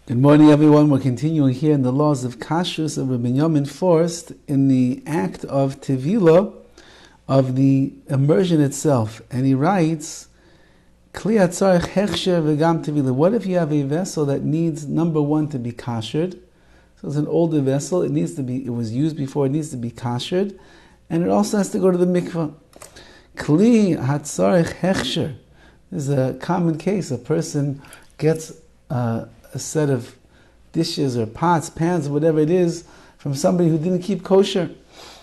Good morning, everyone. We're continuing here in the laws of KASHRUS of Rabbi Yamin Forst in the act of Tevilah, of the immersion itself. And he writes, Kli hatzarich hechsher v'gam Tevilah. What if you have a vessel that needs, number one, to be kashered? So it's an older vessel. It was used before. It needs to be kashered. And it also has to go to the mikveh. Kli hatzarich hechsher. This is a common case. A person gets a set of dishes or pots, pans, whatever it is, from somebody who didn't keep kosher.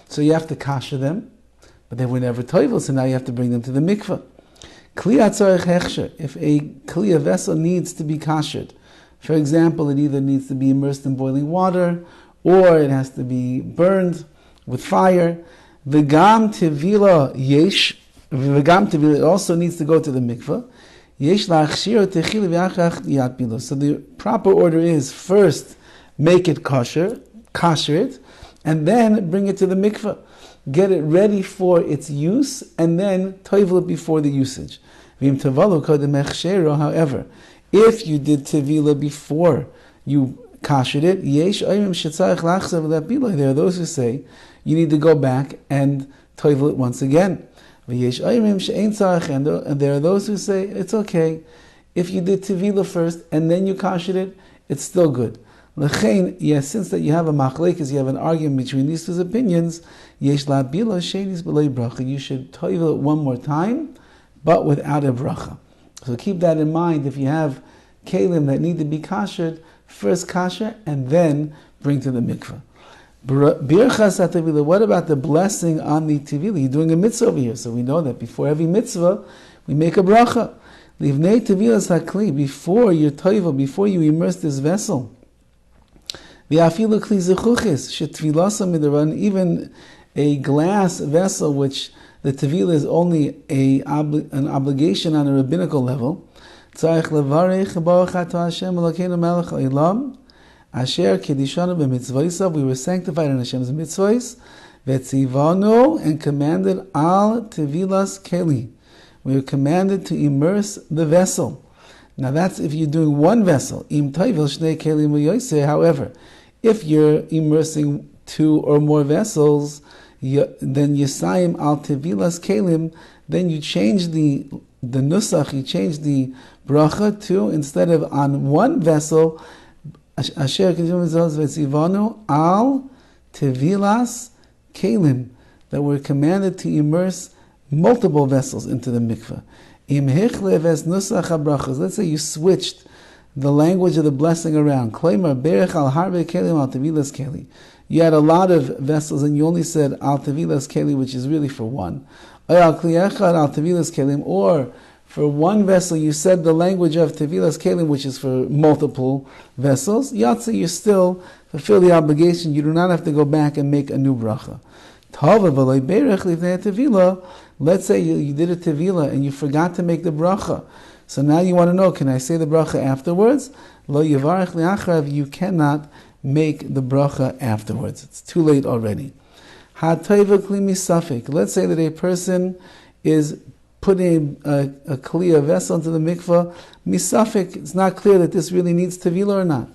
So you have to kasher them, but they were never toivel, so now you have to bring them to the mikveh. Kli hatzarich hechsher. If a vessel needs to be kashered, for example, it either needs to be immersed in boiling water, or it has to be burned with fire. V'gam tevilah yesh. V'gam tevilah, it also needs to go to the mikveh. So the proper order is first make it kasher it, and then bring it to the mikveh. Get it ready for its use, and then toivel it before the usage. However, if you did tevilah before you kashered it, there are those who say you need to go back and toivel it once again. And there are those who say it's okay if you did tevilah first and then you kashered it, it's still good. Yes, since that you have a machlekes, you have an argument between these two opinions, you should toivel it one more time, but without a bracha. So keep that in mind. If you have kalim that need to be kashered, first kasher and then bring to the mikveh. What about the blessing on the tevilah? You're doing a mitzvah over here, so we know that before every mitzvah, we make a bracha. Before your toivel, before you immerse this vessel. Even a glass vessel, which the tevilah is only an obligation on a rabbinical level. Asher kedishanu b'mitzvaysav, we were sanctified in Hashem's mitzvahs. Vetzivanu, and commanded al tevilas keli. We were commanded to immerse the vessel. Now that's if you're doing one vessel. Im toivel shnei kelim v'yoyse. However, if you're immersing two or more vessels, then yisayim al tevilas kelim. Then you change the nusach. You change the bracha to, instead of on one vessel, Asher Vetzivanu al tevilas kelim, that we're commanded to immerse multiple vessels into the mikveh. Im hichle ves nusach habrachos. Let's say you switched the language of the blessing around. Kleimar berech al harbe kelim al tevilas keli. You had a lot of vessels and you only said al tevilas keli, which is really for one. Al kli echad al tevilas kelim, or for one vessel, you said the language of tevilas kelim, which is for multiple vessels. Yatsa, you still fulfill the obligation. You do not have to go back and make a new bracha. Let's say you did a tevilah and you forgot to make the bracha. So now you want to know, can I say the bracha afterwards? Lo yivarech li'achrav, you cannot make the bracha afterwards. It's too late already. Ha'toiva kli misafik. Let's say that a person is putting a clear vessel into the mikveh, misafik, it's not clear that this really needs tevilah or not.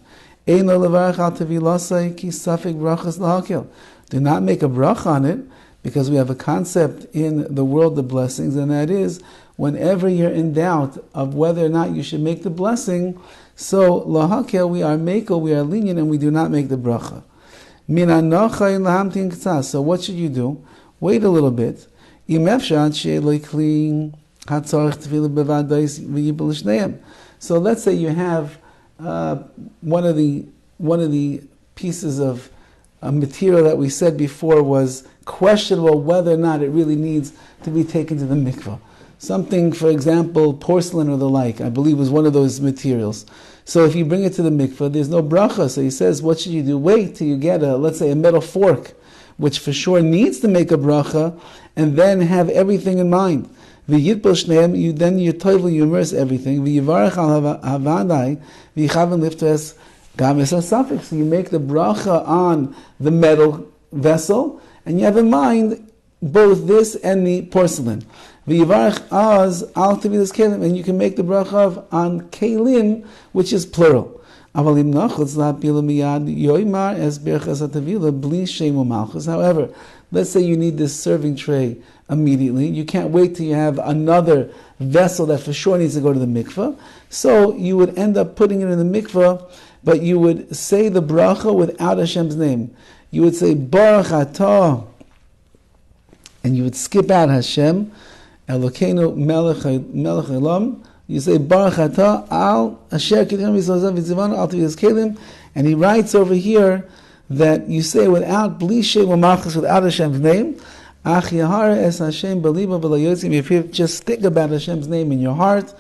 Ein lo levarech al tevilasai ki safik brachas lahakil. Do not make a bracha on it, because we have a concept in the world of blessings, and that is, whenever you're in doubt of whether or not you should make the blessing, so lahakil, we are mekel, we are lenient, and we do not make the bracha. Min anocha lahamtin k'tzas. So what should you do? Wait a little bit. So let's say you have one of the pieces of material that we said before was questionable whether or not it really needs to be taken to the mikveh. Something, for example, porcelain or the like, I believe was one of those materials. So if you bring it to the mikveh, there's no bracha. So he says, what should you do? Wait till you get let's say a metal fork, which for sure needs to make a bracha, and then have everything in mind. You then you toivel, you immerse everything. So you make the bracha on the metal vessel, and you have in mind both this and the porcelain. And you can make the bracha on kelim, which is plural. However, let's say you need this serving tray immediately. You can't wait till you have another vessel that for sure needs to go to the mikveh. So you would end up putting it in the mikveh, but you would say the bracha without Hashem's name. You would say Baruch Atah, and you would skip out Hashem, Elokeinu Melech Elam. You say Baruch Atah al Asher Kidchem Yisrael V'Tzivanu al Tevilas Kelim, and he writes over here that you say without Bli Shem U'Malchus, without Hashem's name. Ach Yahara Es Hashem B'Liba V'Lo Yotzim. If you just think about Hashem's name in your heart,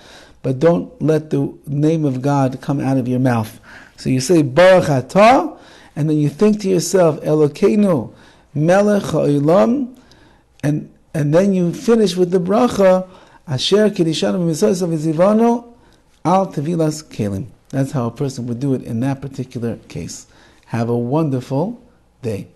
but don't let the name of God come out of your mouth. So you say Baruch Atah, and then you think to yourself Elokeinu Melech Ha'olam, and then you finish with the bracha Asher Kidishanu B'Mitzvos V'Zivanu Al Tevilas Kelim. That's how a person would do it in that particular case. Have a wonderful day.